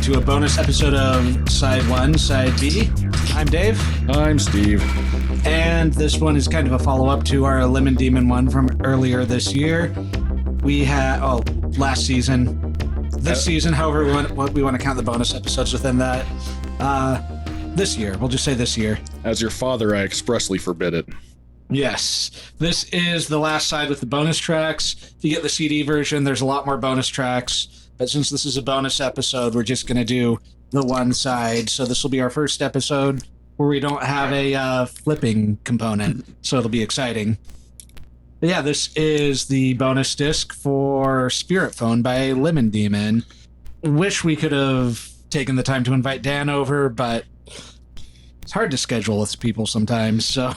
to a bonus episode of Side 1, Side B. I'm Dave. I'm Steve. And this one is kind of a follow-up to our Lemon Demon one from earlier this year. We had, last season. This season, however we want to count the bonus episodes within that. This year. We'll just say this year. As your father, I expressly forbid it. Yes. This is the last side with the bonus tracks. If you get the CD version, there's a lot more bonus tracks. But since this is a bonus episode, we're just going to do the one side. So this will be our first episode where we don't have a flipping component. So it'll be exciting. But yeah, this is the bonus disc for Spirit Phone by Lemon Demon. Wish we could have taken the time to invite Dan over, but it's hard to schedule with people sometimes. So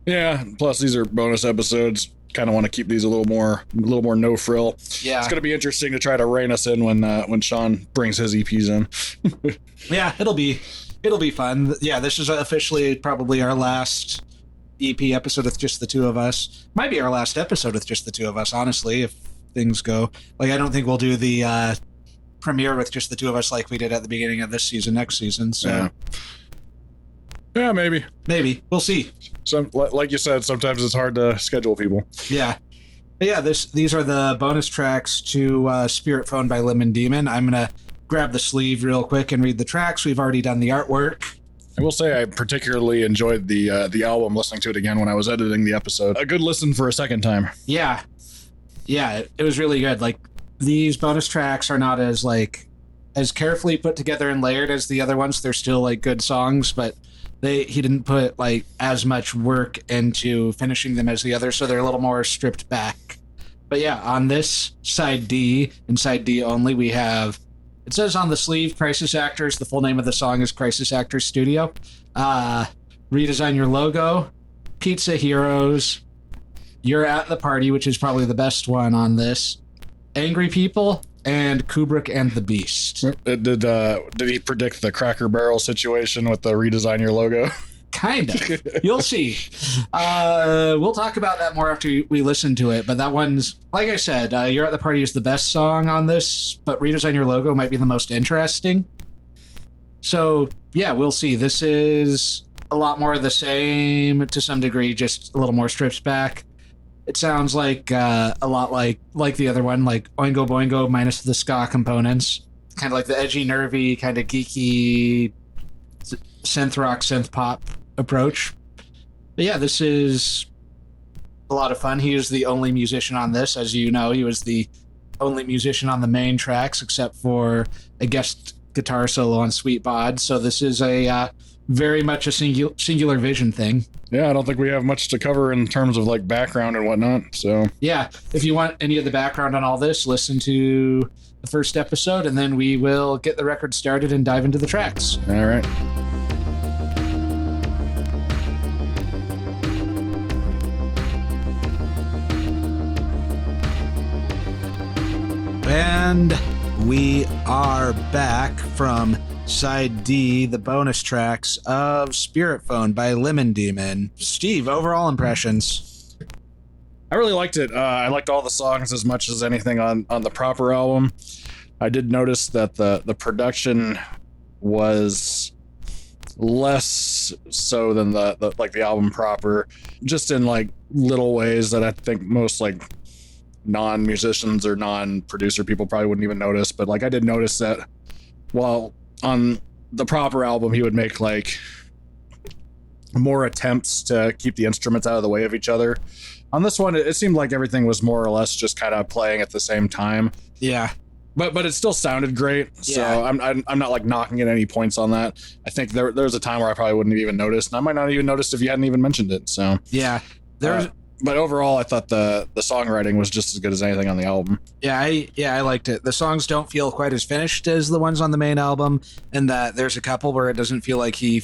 yeah, plus these are bonus episodes. Kind of want to keep these a little more no frill. Yeah, it's going to be interesting to try to rein us in when Sean brings his EPs in. Yeah, it'll be fun. Yeah, this is officially probably our last EP episode with just the two of us. Might be our last episode with just the two of us, honestly, if things go. Like, I don't think we'll do the premiere with just the two of us like we did at the beginning of this season, next season. So yeah, maybe. We'll see. Like you said, sometimes it's hard to schedule people. Yeah. But yeah, these are the bonus tracks to Spirit Phone by Lemon Demon. I'm going to grab the sleeve real quick and read the tracks. We've already done the artwork. I will say I particularly enjoyed the album, listening to it again when I was editing the episode. A good listen for a second time. Yeah, it was really good. Like, these bonus tracks are not as carefully put together and layered as the other ones. They're still like good songs, but he didn't put like as much work into finishing them as the others, so they're a little more stripped back. But yeah, on this side D and side D only, we have, it says on the sleeve, Crisis Actors. The full name of the song is Crisis Actors Studio. Redesign Your Logo, Pizza Heroes, You're at the Party, which is probably the best one on this, Angry People, and Kubrick and the Beast. Did he predict the Cracker Barrel situation with the Redesign Your Logo? Kind of. You'll see. We'll talk about that more after we listen to it, but that one's, like I said, You're at the Party is the best song on this, but Redesign Your Logo might be the most interesting. So, yeah, we'll see. This is a lot more of the same to some degree, just a little more stripped back. It sounds like a lot like the other one, like Oingo Boingo minus the ska components. Kind of like the edgy, nervy, kind of geeky synth rock, synth pop approach. But yeah, this is a lot of fun. He is the only musician on this. As you know, he was the only musician on the main tracks, except for a guest guitar solo on Sweet Bod. So this is a very much a singular vision thing. Yeah, I don't think we have much to cover in terms of like background and whatnot. So yeah, if you want any of the background on all this, listen to the first episode, and then we will get the record started and dive into the tracks. All right. And we are back from Side D, the bonus tracks of Spirit Phone by Lemon Demon. Steve, overall impressions? I really liked it. I liked all the songs as much as anything on the proper album. I did notice that the production was less so than the album proper, just in like little ways that I think most like non-musicians or non-producer people probably wouldn't even notice. But like I did notice that while on the proper album he would make like more attempts to keep the instruments out of the way of each other, on this one it seemed like everything was more or less just kind of playing at the same time. Yeah, but it still sounded great. So yeah. I'm not like knocking at any points on that. I think there was a time where I probably wouldn't have even noticed, and I might not even noticed if you hadn't even mentioned it. So yeah, but overall, I thought the songwriting was just as good as anything on the album. Yeah, I liked it. The songs don't feel quite as finished as the ones on the main album, and that there's a couple where it doesn't feel like he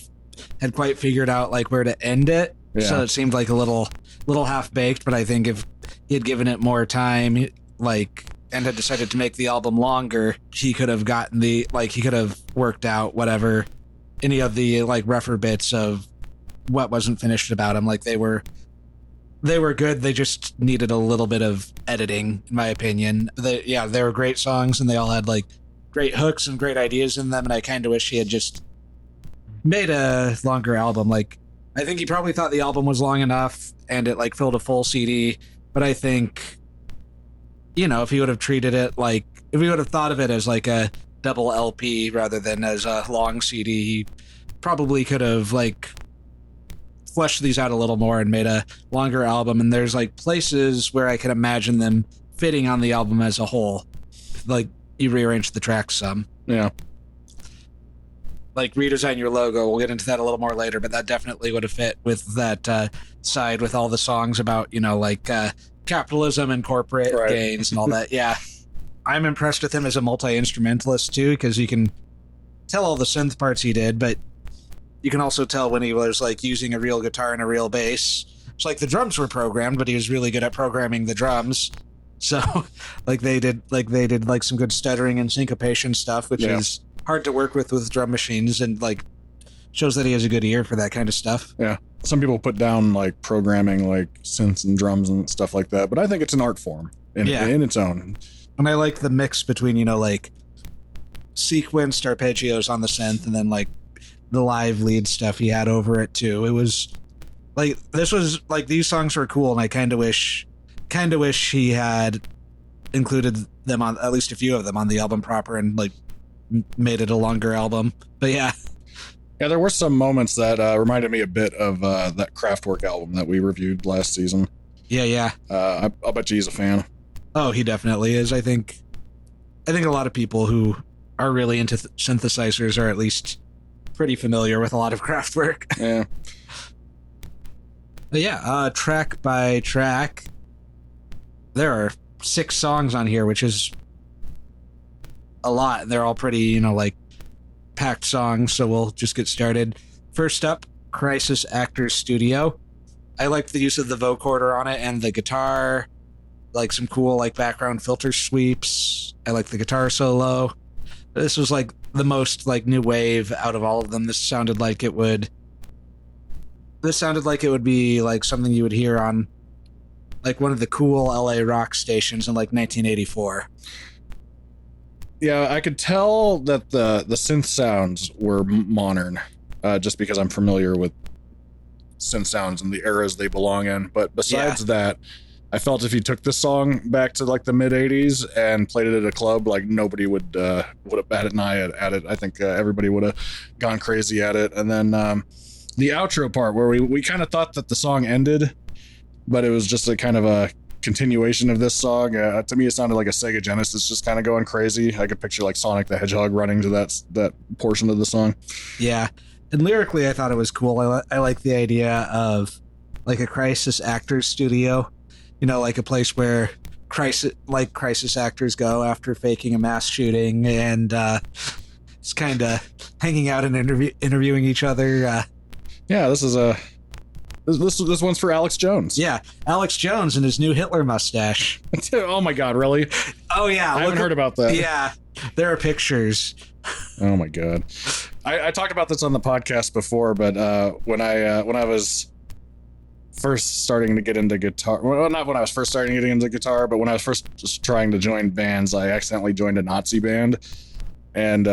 had quite figured out like where to end it. Yeah. So it seemed like a little half baked. But I think if he had given it more time, and had decided to make the album longer, he could have gotten he could have worked out whatever any of the rougher bits of what wasn't finished about him. Like they were good. They just needed a little bit of editing, in my opinion. They were great songs, and they all had great hooks and great ideas in them, and I kind of wish he had just made a longer album. Like, I think he probably thought the album was long enough and it like filled a full CD, but I think, you know, if he would have treated it like, if he would have thought of it as like a double LP rather than as a long CD, he probably could have like fleshed these out a little more and made a longer album. And there's like places where I could imagine them fitting on the album as a whole. Like, you rearrange the tracks some. Yeah. Like Redesign Your Logo, we'll get into that a little more later, but that definitely would have fit with that side with all the songs about, you know, like capitalism and corporate gains and all that. Yeah. I'm impressed with him as a multi-instrumentalist too, because you can tell all the synth parts he did, but you can also tell when he was like using a real guitar and a real bass. It's like the drums were programmed, but he was really good at programming the drums. So like they did some good stuttering and syncopation stuff, which is hard to work with drum machines, and like shows that he has a good ear for that kind of stuff. Yeah. Some people put down like programming like synths and drums and stuff like that, but I think it's an art form in its own. And I like the mix between, you know, like sequenced arpeggios on the synth and then like the live lead stuff he had over it too. It was like, this was like, these songs were cool, and I kind of wish he had included them on, at least a few of them on the album proper, and like made it a longer album. But yeah, there were some moments that reminded me a bit of that Kraftwerk album that we reviewed last season. I'll bet you he's a fan. Oh, he definitely is. I think a lot of people who are really into synthesizers are at least pretty familiar with a lot of Kraftwerk. Yeah. But yeah, track by track, there are 6 songs on here, which is a lot. They're all pretty, you know, like packed songs, so we'll just get started. First up, Crisis Actors Studio. I liked the use of the vocoder on it and the guitar, like some cool like background filter sweeps. I like the guitar solo. This was like the most like new wave out of all of them. This sounded like it would be like something you would hear on like one of the cool LA rock stations in like 1984. Yeah, I could tell that the synth sounds were modern, just because I'm familiar with synth sounds and the eras they belong in. But besides that, I felt if you took this song back to like the mid 80s and played it at a club, like nobody would have batted an eye at it. I think everybody would have gone crazy at it. And then the outro part where we kind of thought that the song ended, but it was just a kind of a continuation of this song. To me, it sounded like a Sega Genesis just kind of going crazy. I could picture like Sonic the Hedgehog running to that portion of the song. Yeah. And lyrically, I thought it was cool. I like the idea of like a crisis actors studio, you know, like a place where crisis actors go after faking a mass shooting, and just kind of hanging out and interviewing each other. Yeah, this one's for Alex Jones. Yeah, Alex Jones and his new Hitler mustache. Oh my God, really? Oh yeah, I haven't heard about that. Yeah, there are pictures. Oh my God, I talked about this on the podcast before, but when I was first starting to get into guitar, well, not when I was first starting getting into guitar, but when I was first just trying to join bands, I accidentally joined a Nazi band, and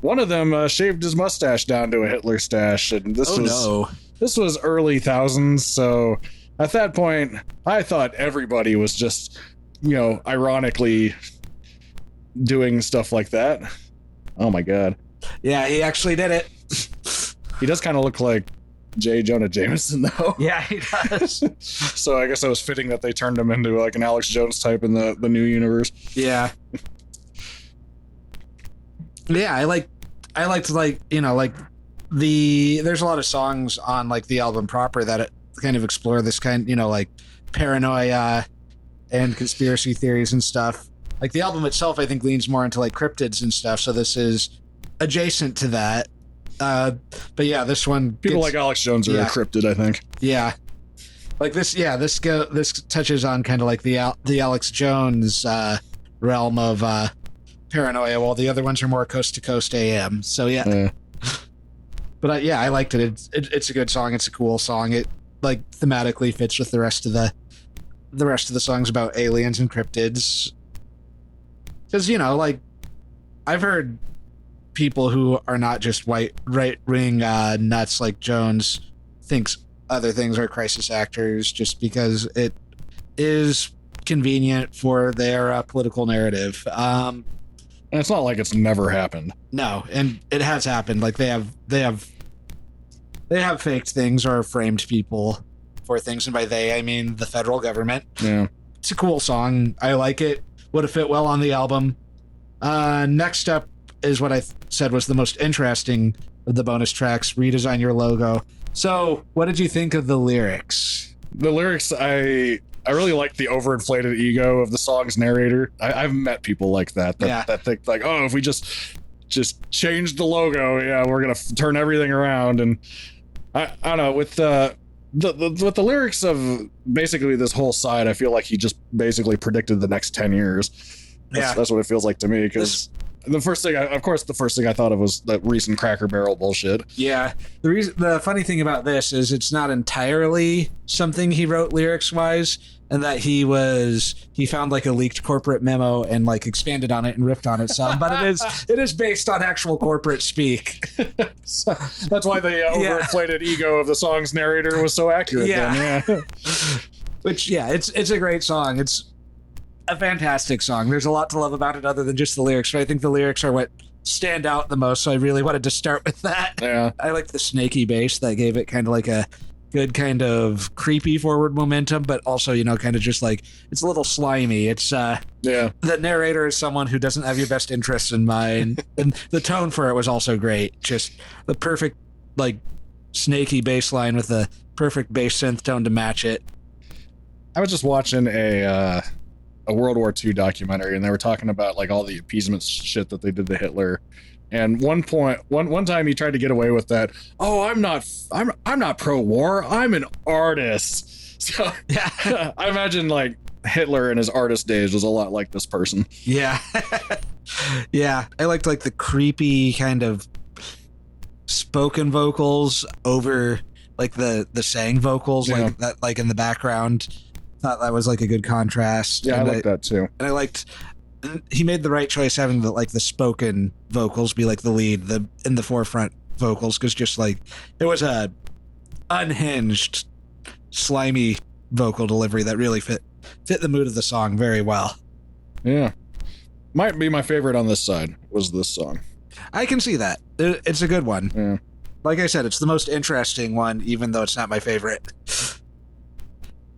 one of them shaved his mustache down to a Hitler stash, and this was early thousands, so at that point, I thought everybody was just, you know, ironically doing stuff like that. Oh my God. Yeah, he actually did it. He does kind of look like J. Jonah Jameson, though. Yeah, he does. So I guess it was fitting that they turned him into like an Alex Jones type in the new universe. Yeah. Yeah, I liked like, you know, like there's a lot of songs on like the album proper that kind of explore this kind, you know, like paranoia and conspiracy theories and stuff. Like the album itself, I think, leans more into like cryptids and stuff, so this is adjacent to that. But yeah, this one people like Alex Jones are a cryptid, I think. Yeah, like this. Yeah, this touches on kind of like the Alex Jones realm of paranoia, while the other ones are more coast to coast AM. So yeah. But yeah, I liked it. It's a good song. It's a cool song. It like thematically fits with the rest of the songs about aliens and cryptids. Because, you know, like I've heard people who are not just right-wing nuts like Jones thinks other things are crisis actors just because it is convenient for their political narrative. And it's not like it's never happened. No, and it has happened. Like they have faked things or framed people for things, and by they I mean the federal government. Yeah, it's a cool song. I like it. Would have fit well on the album. Next up is what I said was the most interesting of the bonus tracks, Redesign Your Logo. So, what did you think of the lyrics? The lyrics, I really like the overinflated ego of the song's narrator. I've met people like that think like, oh, if we just change the logo, yeah, we're gonna turn everything around. And I don't know, with the lyrics of basically this whole side, I feel like he just basically predicted the next 10 years. That's what it feels like to me, because the first thing I thought of was that recent Cracker Barrel bullshit. Yeah. The funny thing about this is it's not entirely something he wrote lyrics wise, and that he found like a leaked corporate memo and like expanded on it and riffed on it some, but it is based on actual corporate speak. So, that's why the overinflated ego of the song's narrator was so accurate. Yeah. Then, Which, yeah, it's a great song. It's a fantastic song. There's a lot to love about it other than just the lyrics, but I think the lyrics are what stand out the most, so I really wanted to start with that. Yeah. I like the snaky bass that gave it kind of like a good kind of creepy forward momentum, but also, kind of just like, it's a little slimy. It's the narrator is someone who doesn't have your best interests in mind, and the tone for it was also great. Just the perfect like snaky bass line with the perfect bass synth tone to match it. I was just watching a World War II documentary, and they were talking about like all the appeasement shit that they did to Hitler. And one time he tried to get away with that. Oh, I'm not pro-war. I'm an artist. So yeah, I imagine like Hitler in his artist days was a lot like this person. Yeah. Yeah. I liked like the creepy kind of spoken vocals over like the sang vocals, like that, like in the background. Thought that was like a good contrast. Yeah, I like that too. And I liked he made the right choice having the spoken vocals be like the lead, in the forefront vocals, because just like it was a unhinged, slimy vocal delivery that really fit the mood of the song very well. Yeah, might be my favorite on this side was this song. I can see that. It's a good one. Yeah. Like I said, it's the most interesting one, even though it's not my favorite.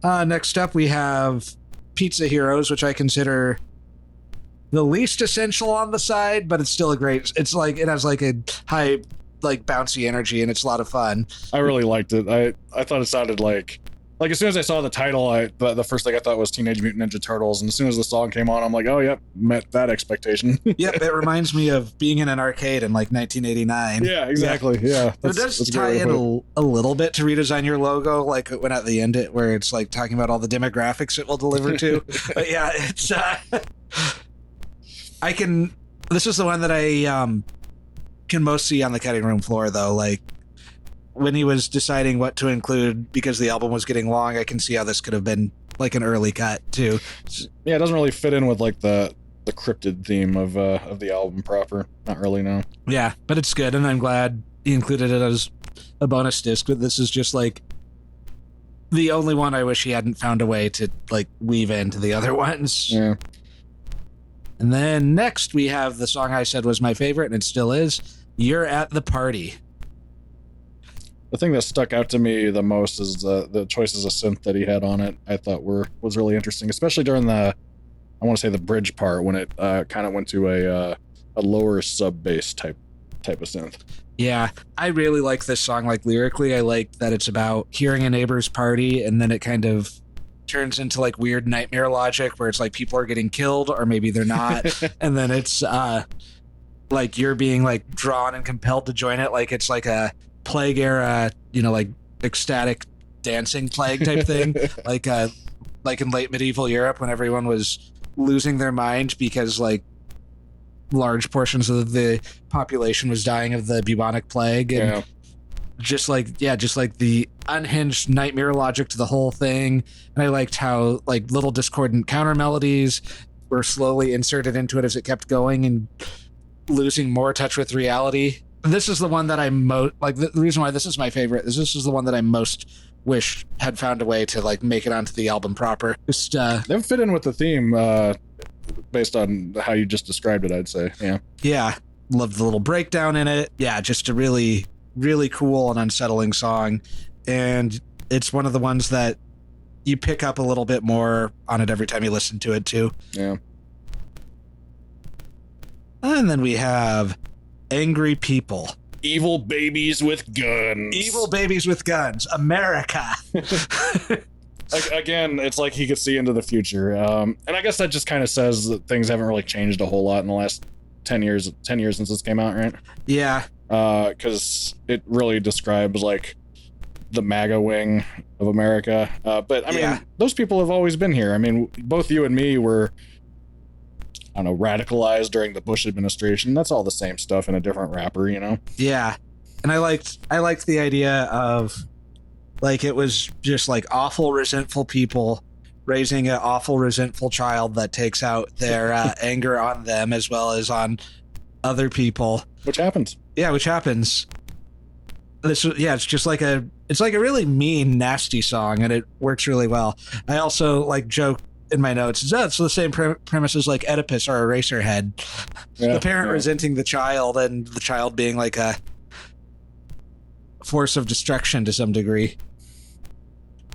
Next up, we have Pizza Heroes, which I consider the least essential on the side, but it's still a great. It's like it has like a high, like bouncy energy, and it's a lot of fun. I really liked it. I thought it sounded like as soon as I saw the title, the first thing I thought was Teenage Mutant Ninja Turtles, and as soon as the song came on, I'm like, oh yep, met that expectation. Yep, it reminds me of being in an arcade in like 1989. Yeah, exactly. Yeah, it does tie in a little bit to Redesign Your Logo, like when at the end where it's like talking about all the demographics it will deliver to. But yeah, it's this is the one that I can most see on the cutting room floor though, like when he was deciding what to include because the album was getting long. I can see how this could have been like an early cut too. Yeah, it doesn't really fit in with like the cryptid theme of the album proper. Not really, no. Yeah, but it's good, and I'm glad he included it as a bonus disc. But this is just like the only one I wish he hadn't found a way to like weave into the other ones. Yeah. And then next we have the song I said was my favorite, and it still is, You're at the Party. The thing that stuck out to me the most is the choices of synth that he had on it. I thought was really interesting, especially during I want to say the bridge part when it kind of went to a lower sub bass type of synth. Yeah, I really like this song. Like lyrically, I like that it's about hearing a neighbor's party, and then it kind of turns into like weird nightmare logic where it's like people are getting killed or maybe they're not, and then it's like you're being like drawn and compelled to join it, like it's like a plague era, like ecstatic dancing plague type thing, like in late medieval Europe when everyone was losing their mind because like large portions of the population was dying of the bubonic plague, and just like the unhinged nightmare logic to the whole thing. And I liked how like little discordant counter melodies were slowly inserted into it as it kept going, and losing more touch with reality. This is the one that I most like. The reason why this is my favorite is this is the one that I most wish had found a way to like make it onto the album proper. Just They fit in with the theme based on how you just described it, I'd say. Yeah. Loved the little breakdown in it. Yeah, just a really, really cool and unsettling song. And it's one of the ones that you pick up a little bit more on it every time you listen to it too. Yeah. And then we have Angry People. Evil babies with guns. Evil babies with guns. America. Again, it's like he could see into the future. And I guess that just kind of says that things haven't really changed a whole lot in the last 10 years since this came out, right? Yeah. Because it really describes like the MAGA wing of America. But I mean, those people have always been here. I mean, both you and me were, I don't know, radicalized during the Bush administration. That's all the same stuff in a different wrapper, you know? Yeah. And I liked the idea of like it was just like awful, resentful people raising an awful, resentful child that takes out their anger on them as well as on other people. Which happens. Yeah, which happens. It's just like a really mean, nasty song, and it works really well. I also like joke in my notes, it's the same premise as like Oedipus or Eraserhead. The parent resenting the child and the child being like a force of destruction to some degree.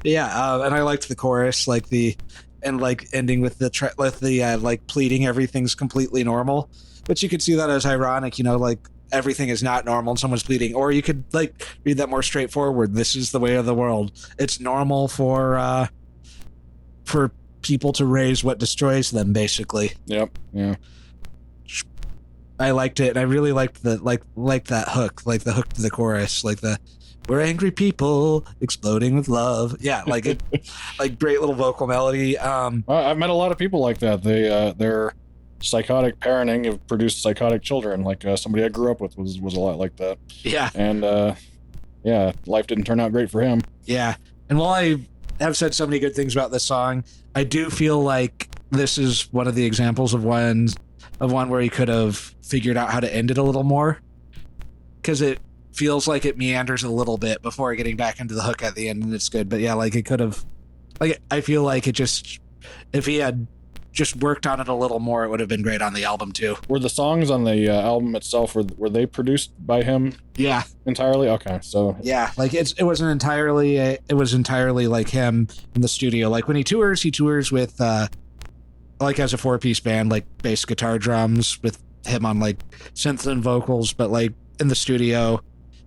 And I liked the chorus, ending with the pleading everything's completely normal, but you could see that as ironic, you know, like everything is not normal and someone's pleading, or you could like read that more straightforward. This is the way of the world. It's normal for people to raise what destroys them, basically. Yep. Yeah. I liked it, and I really liked that hook, like the hook to the chorus, like the "We're angry people exploding with love." Yeah, like it, like great little vocal melody. I've met a lot of people like that. Their psychotic parenting have produced psychotic children. Like somebody I grew up with was a lot like that. Yeah, and life didn't turn out great for him. Yeah, and while I have said so many good things about this song, I do feel like this is one of the examples of one where he could have figured out how to end it a little more, because it feels like it meanders a little bit before getting back into the hook at the end, and it's good. But yeah, like it could have, like I feel like it just, if he had just worked on it a little more, it would have been great on the album too. Were the songs on the album itself, were they produced by him? Yeah, entirely. Okay, so yeah, like it was entirely like him in the studio. Like when he tours with like as a 4-piece band, like bass, guitar, drums, with him on like synth and vocals, but like in the studio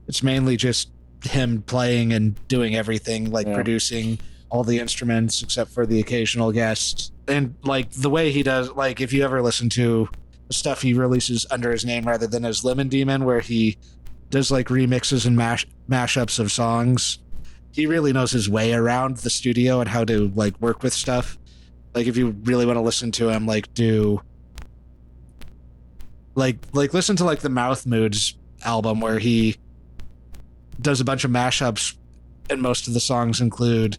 it's mainly just him playing and doing everything, like producing all the instruments except for the occasional guest. And like the way he does, like if you ever listen to the stuff he releases under his name rather than as Lemon Demon, where he does like remixes and mashups of songs, he really knows his way around the studio and how to like work with stuff. Like if you really want to listen to him, like do like listen to like the Mouth Moods album where he does a bunch of mashups, and most of the songs include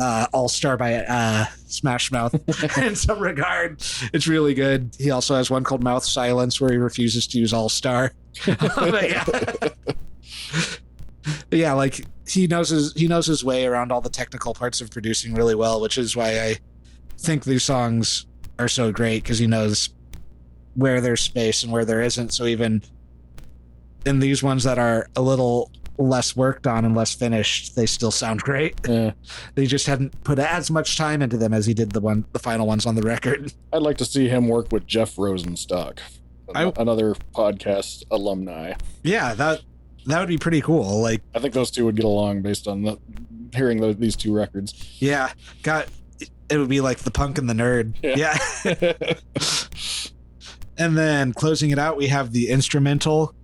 All Star by Smash Mouth. In some regard, it's really good. He also has one called Mouth Silence where he refuses to use All Star. Yeah, like he knows his way around all the technical parts of producing really well, which is why I think these songs are so great, because he knows where there's space and where there isn't. So even in these ones that are a little less worked on and less finished, they still sound great. Yeah. They just hadn't put as much time into them as he did the final ones on the record. I'd like to see him work with Jeff Rosenstock, another podcast alumni. Yeah, that would be pretty cool. Like I think those two would get along based on hearing these two records. Yeah, it would be like the punk and the nerd. Yeah. And then closing it out, we have the instrumental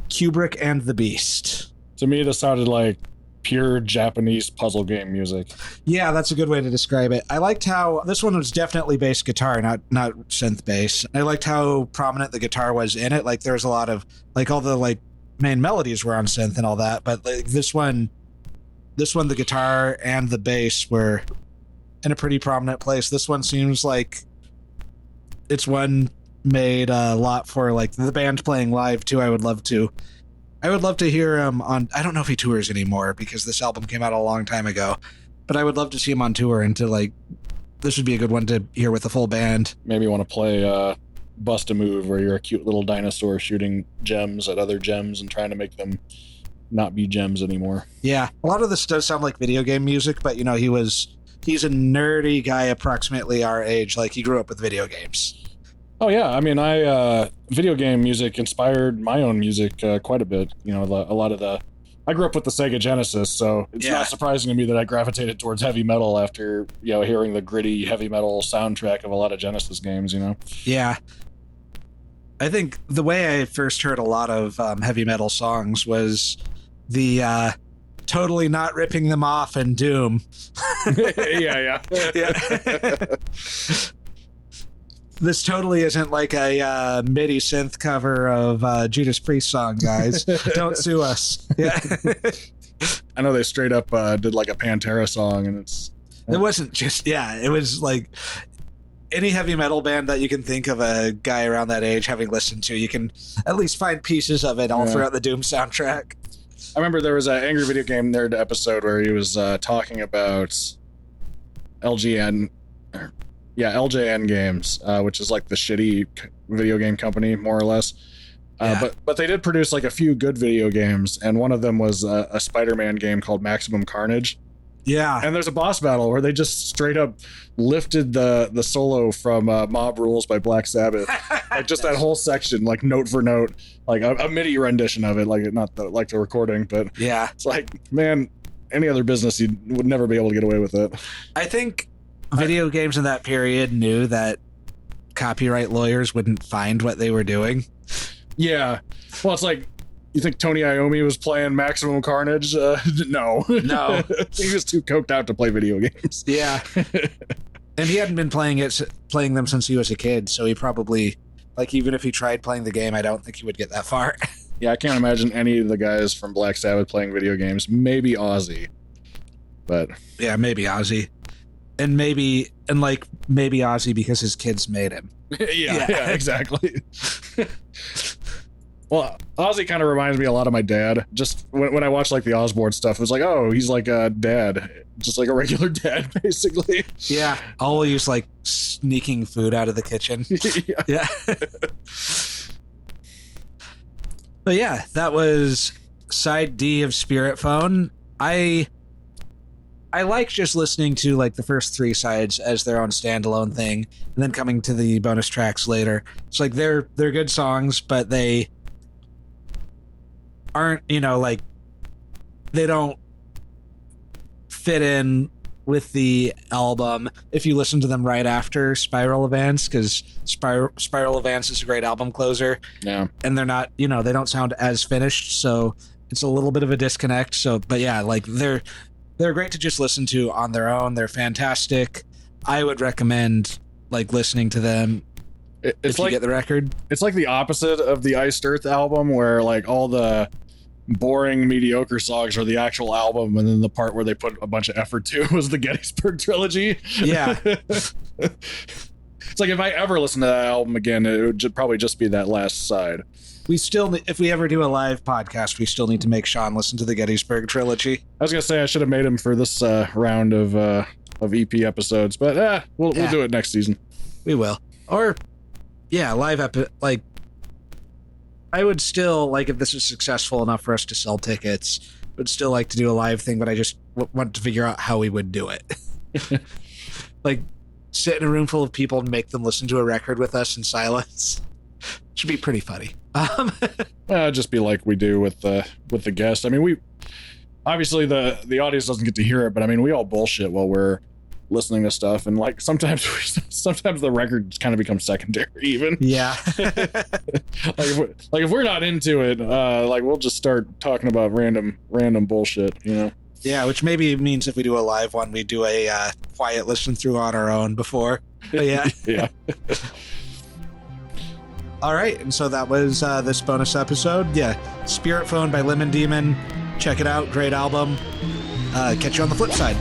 Kubrick and the Beast. To me, this sounded like pure Japanese puzzle game music. Yeah, that's a good way to describe it. I liked how this one was definitely bass guitar, not synth bass. I liked how prominent the guitar was in it. Like there was a lot of like all the like main melodies were on synth and all that, but like this one the guitar and the bass were in a pretty prominent place. This one seems like it's one made a lot for like the band playing live too. I would love to hear him on. I don't know if he tours anymore because this album came out a long time ago, but I would love to see him on tour and to like. This would be a good one to hear with the full band. Maybe you want to play Bust a Move, where you're a cute little dinosaur shooting gems at other gems and trying to make them not be gems anymore. Yeah, a lot of this does sound like video game music, but you know, he's a nerdy guy approximately our age. Like he grew up with video games. Oh yeah, I mean, video game music inspired my own music quite a bit. You know, a lot of the. I grew up with the Sega Genesis, so it's not surprising to me that I gravitated towards heavy metal after, you know, hearing the gritty heavy metal soundtrack of a lot of Genesis games, you know? Yeah. I think the way I first heard a lot of heavy metal songs was the totally not ripping them off in Doom. Yeah. This totally isn't like a MIDI synth cover of Judas Priest song, guys. Don't sue us. Yeah. I know they straight up did like a Pantera song, and it wasn't just, it was like any heavy metal band that you can think of a guy around that age having listened to. You can at least find pieces of it all throughout the Doom soundtrack. I remember there was an Angry Video Game Nerd episode where he was talking about LJN Games, which is like the shitty video game company, more or less. But they did produce like a few good video games, and one of them was a Spider-Man game called Maximum Carnage. Yeah. And there's a boss battle where they just straight up lifted the solo from Mob Rules by Black Sabbath. Like just that whole section, like note for note, like a MIDI rendition of it, like not the recording, but yeah. It's like, man, any other business you would never be able to get away with it. I think video games in that period knew that copyright lawyers wouldn't find what they were doing. Yeah. Well, it's like, you think Tony Iommi was playing Maximum Carnage? No. He was too coked out to play video games. Yeah. And he hadn't been playing them since he was a kid, so he probably, like, even if he tried playing the game, I don't think he would get that far. Yeah, I can't imagine any of the guys from Black Sabbath playing video games. Maybe Ozzy. But yeah, maybe Ozzy. And maybe Ozzy because his kids made him. Yeah, exactly. Well, Ozzy kind of reminds me a lot of my dad. Just when I watch like the Osbourne stuff, it was like, oh, he's like a dad, just like a regular dad, basically. Yeah, always like sneaking food out of the kitchen. Yeah. But yeah, that was side D of Spirit Phone. I like just listening to like the first three sides as their own standalone thing, and then coming to the bonus tracks later. It's like they're good songs, but they aren't, you know, like they don't fit in with the album if you listen to them right after Spiral Advance, because Spiral Advance is a great album closer. Yeah. And they're not, you know, they don't sound as finished, so it's a little bit of a disconnect. So, but yeah, like they're great to just listen to on their own. They're fantastic. I would recommend like listening to them if you get the record. It's like the opposite of the Iced Earth album, where like all the boring, mediocre songs are the actual album, and then the part where they put a bunch of effort to was the Gettysburg Trilogy. Yeah. It's like if I ever listen to that album again, it would probably just be that last side. We still, if we ever do a live podcast, we still need to make Sean listen to the Gettysburg Trilogy. I was gonna say I should have made him for this round of EP episodes, but we'll do it next season. We will. Or live like I would still like, if this is successful enough for us to sell tickets, would still like to do a live thing, but I just want to figure out how we would do it. Like sit in a room full of people and make them listen to a record with us in silence. Should be pretty funny. Just be like we do with the guest. I mean, we obviously the audience doesn't get to hear it, but I mean, we all bullshit while we're listening to stuff, and like sometimes the record kind of becomes secondary even. Yeah. like if we're not into it, like we'll just start talking about random bullshit, you know. Yeah, which maybe means if we do a live one, we do a quiet listen through on our own before. But yeah. Yeah. All right, and so that was this bonus episode. Yeah, Spirit Phone by Lemon Demon. Check it out. Great album. Catch you on the flip side.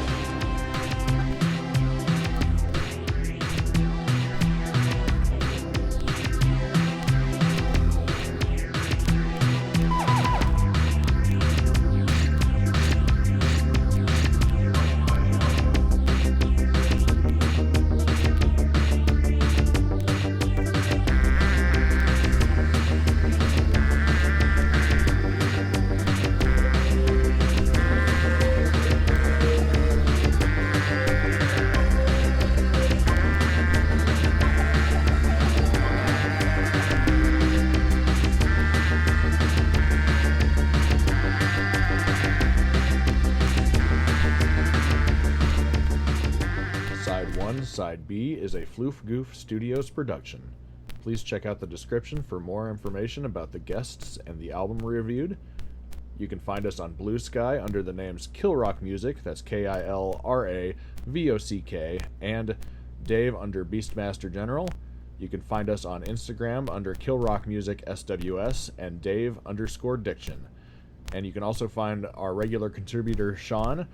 Side B is a Floof Goof Studios production. Please check out the description for more information about the guests and the album reviewed. You can find us on Bluesky under the names Killrock Music, that's KILRAVOCK, and Dave under Beastmaster General. You can find us on Instagram under Killrock Music SWS and Dave_Diction. And you can also find our regular contributor Sean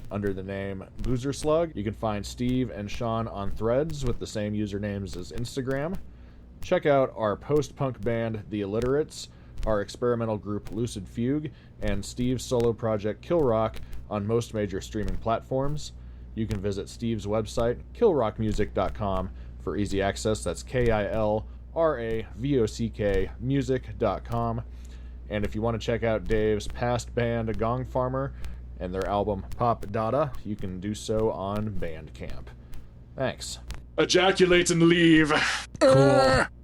under the name Boozer Slug. You can find Steve and Sean on Threads with the same usernames as Instagram. Check out our post-punk band The Alliterates, our experimental group Lucid Fugue, and Steve's solo project Killrock on most major streaming platforms. You can visit Steve's website, killrockmusic.com, for easy access. That's KILRAVOCK music.com. And if you want to check out Dave's past band Gong Farmer and their album Pop Dada, you can do so on Bandcamp. Thanks. Ejaculate and leave. Cool.